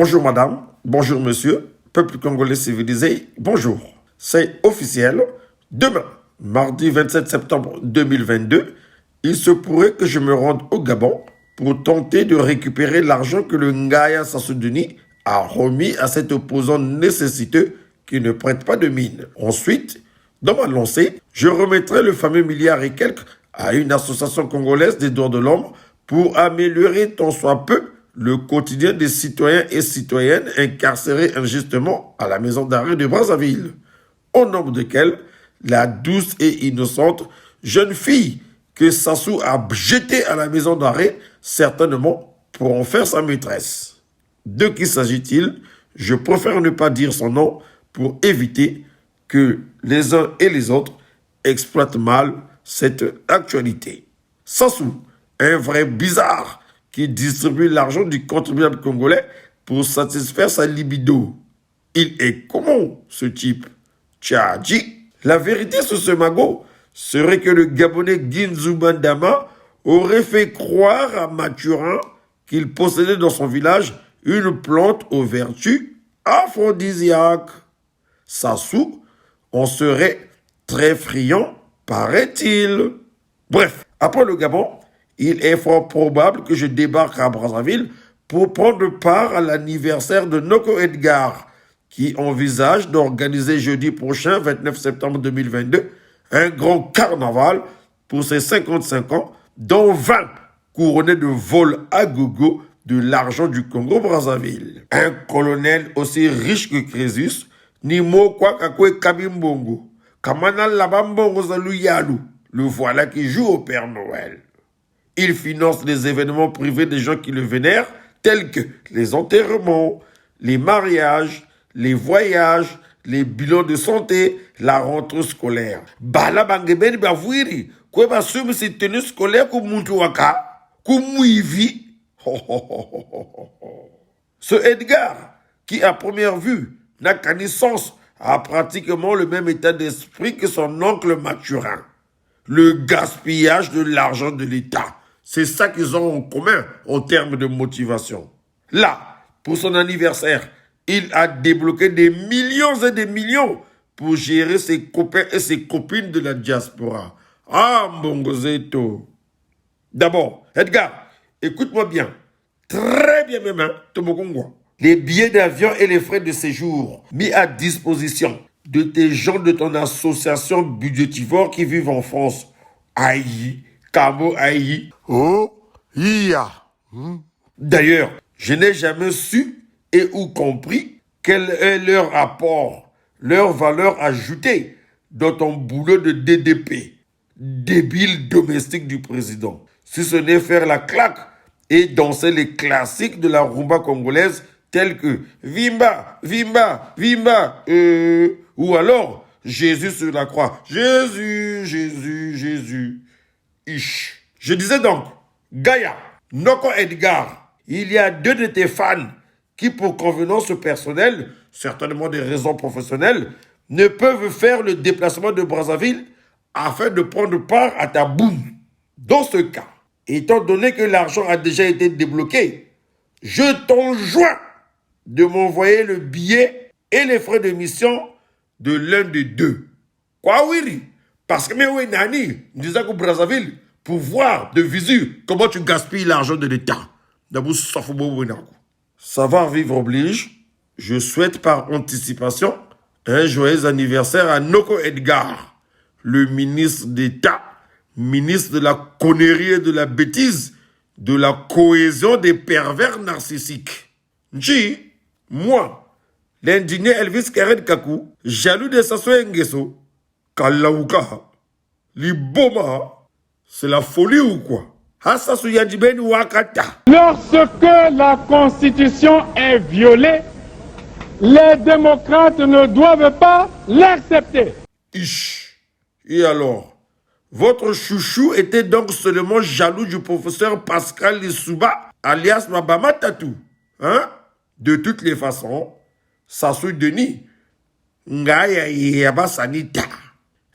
Bonjour madame, bonjour monsieur, peuple congolais civilisé, bonjour. C'est officiel, demain, mardi 27 septembre 2022, il se pourrait que je me rende au Gabon pour tenter de récupérer l'argent que le Ngaya Sassouduni a remis à cet opposant nécessiteux qui ne prête pas de mine. Ensuite, dans ma lancée, je remettrai le fameux milliard et quelques à une association congolaise des droits de l'homme pour améliorer tant soit peu le quotidien des citoyens et citoyennes incarcérés injustement à la maison d'arrêt de Brazzaville, au nombre desquels la douce et innocente jeune fille que Sassou a jetée à la maison d'arrêt, certainement pour en faire sa maîtresse. De qui s'agit-il? Je préfère ne pas dire son nom pour éviter que les uns et les autres exploitent mal cette actualité. Sassou, un vrai bizarre qui distribue l'argent du contribuable congolais pour satisfaire sa libido. Il est comment, ce type? Tchadji. La vérité sur ce magot serait que le Gabonais Ginzou Bandama aurait fait croire à Mathurin qu'il possédait dans son village une plante aux vertus aphrodisiaques. Sassou en serait très friand, paraît-il. Bref, après le Gabon, il est fort probable que je débarque à Brazzaville pour prendre part à l'anniversaire de Noko Edgar, qui envisage d'organiser jeudi prochain, 29 septembre 2022, un grand carnaval pour ses 55 ans, dont 20 couronnés de vol à gogo de l'argent du Congo-Brazzaville. Un colonel aussi riche que Crésus, ni Mokwa Kakwe Kabimbongo, Kamana Labambongo Zalou, le voilà qui joue au Père Noël. Il finance les événements privés des gens qui le vénèrent, tels que les enterrements, les mariages, les voyages, les bilans de santé, la rentrée scolaire. Bala bangebeni bavwiri, kwe basumi si tenue scolaire ku muntu waka, ku muivi. Ce Edgar, qui à première vue n'a qu'à naissance, a pratiquement le même état d'esprit que son oncle Mathurin. Le gaspillage de l'argent de l'État. C'est ça qu'ils ont en commun en termes de motivation. Là, pour son anniversaire, il a débloqué des millions et des millions pour gérer ses copains et ses copines de la diaspora. Ah, Mbongozeto. D'abord, Edgar, écoute-moi bien. Très bien même, hein, Tomokongwa. Les billets d'avion et les frais de séjour mis à disposition de tes gens de ton association budgétivore qui vivent en France. Aïe, Kamo Aïe. Oh, iya. D'ailleurs, je n'ai jamais su et ou compris quel est leur apport, leur valeur ajoutée dans ton boulot de DDP, débile domestique du président. Si ce n'est faire la claque et danser les classiques de la rumba congolaise tels que Vimba, Vimba, Vimba, ou alors Jésus sur la croix. Jésus, Jésus, Jésus. Ish. Je disais donc, Gaïa, Noko Edgar, il y a deux de tes fans qui, pour convenance personnelle, certainement des raisons professionnelles, ne peuvent faire le déplacement de Brazzaville afin de prendre part à ta boum. Dans ce cas, étant donné que l'argent a déjà été débloqué, je t'enjoins de m'envoyer le billet et les frais de mission de l'un des deux. Quoi, oui? Parce que, mais oui, Nani, disait que Brazzaville, pour voir de visu comment tu gaspilles l'argent de l'État. Savoir-vivre oblige. Je souhaite par anticipation un joyeux anniversaire à Noko Edgar, le ministre d'État, ministre de la connerie et de la bêtise, de la cohésion des pervers narcissiques. Nji, moi, l'indigné Elvis Karen Kakou, jaloux de Sassou Nguesso, Kalauka, Liboma, c'est la folie ou quoi? Lorsque la Constitution est violée, les démocrates ne doivent pas l'accepter. Ish. Et alors, votre chouchou était donc seulement jaloux du professeur Pascal Lissouba, alias Mabama Tatou. Hein? De toutes les façons, Sassou Denis, Ngaya Yaba Sanita,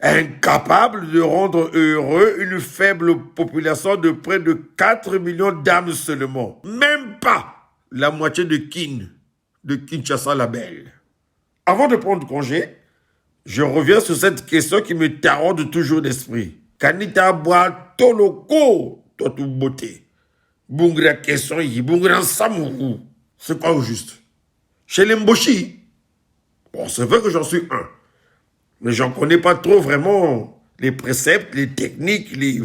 incapable de rendre heureux une faible population de près de 4 millions d'âmes seulement. Même pas la moitié de Kin. de Kinshasa la Belle. Avant de prendre congé, je reviens sur cette question qui me taraude toujours d'esprit. Kanita boa toloko totu beauté. Bungra question yi, bungra samourou. C'est quoi au juste? Chez les Mboshi, bon, c'est vrai que j'en suis un. Mais j'en connais pas trop vraiment les préceptes, les techniques, les...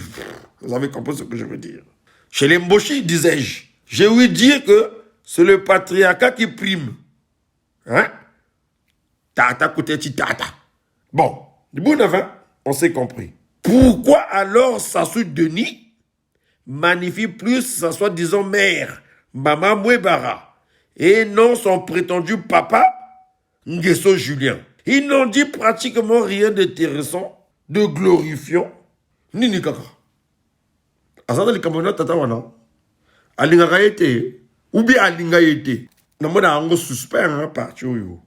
Vous avez compris ce que je veux dire. Chez les Mboshi, disais-je, j'ai ouï dire que c'est le patriarcat qui prime. Hein? Tata côté tata. Bon, du bout de on s'est compris. Pourquoi alors Sassou Denis magnifie plus sa soi-disant mère, Maman Mouebara, et non son prétendu papa, Nguesso Julien? Ils n'ont dit pratiquement rien d'intéressant, de glorifiant, ni kaka. Asada li kamona tata wana. Alinga été, ou bien alinga été. Namona ango suspect hein parti yo.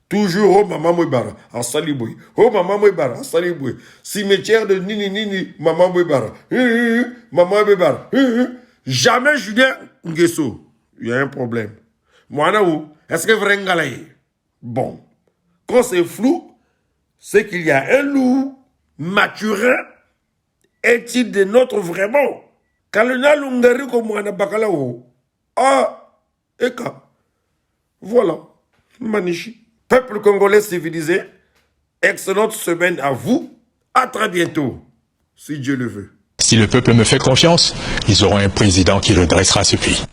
Toujours oh maman Mouebara, en Saliboui. Oh maman Mouebara, en Saliboui. Cimetière de Nini, maman Mouebara. Maman Mouebara. Jamais Julien Nguesso. Il y a un problème. Moi, est-ce que vrai ngalaye? Bon. Quand c'est flou, c'est qu'il y a un loup. Mathurin est-il de notre vraiment? Kalena lungari comme moi na bakalao. Ah, eka. Voilà. Manichi. Peuple congolais civilisé, excellente semaine à vous. À très bientôt, si Dieu le veut. Si le peuple me fait confiance, ils auront un président qui redressera ce pays.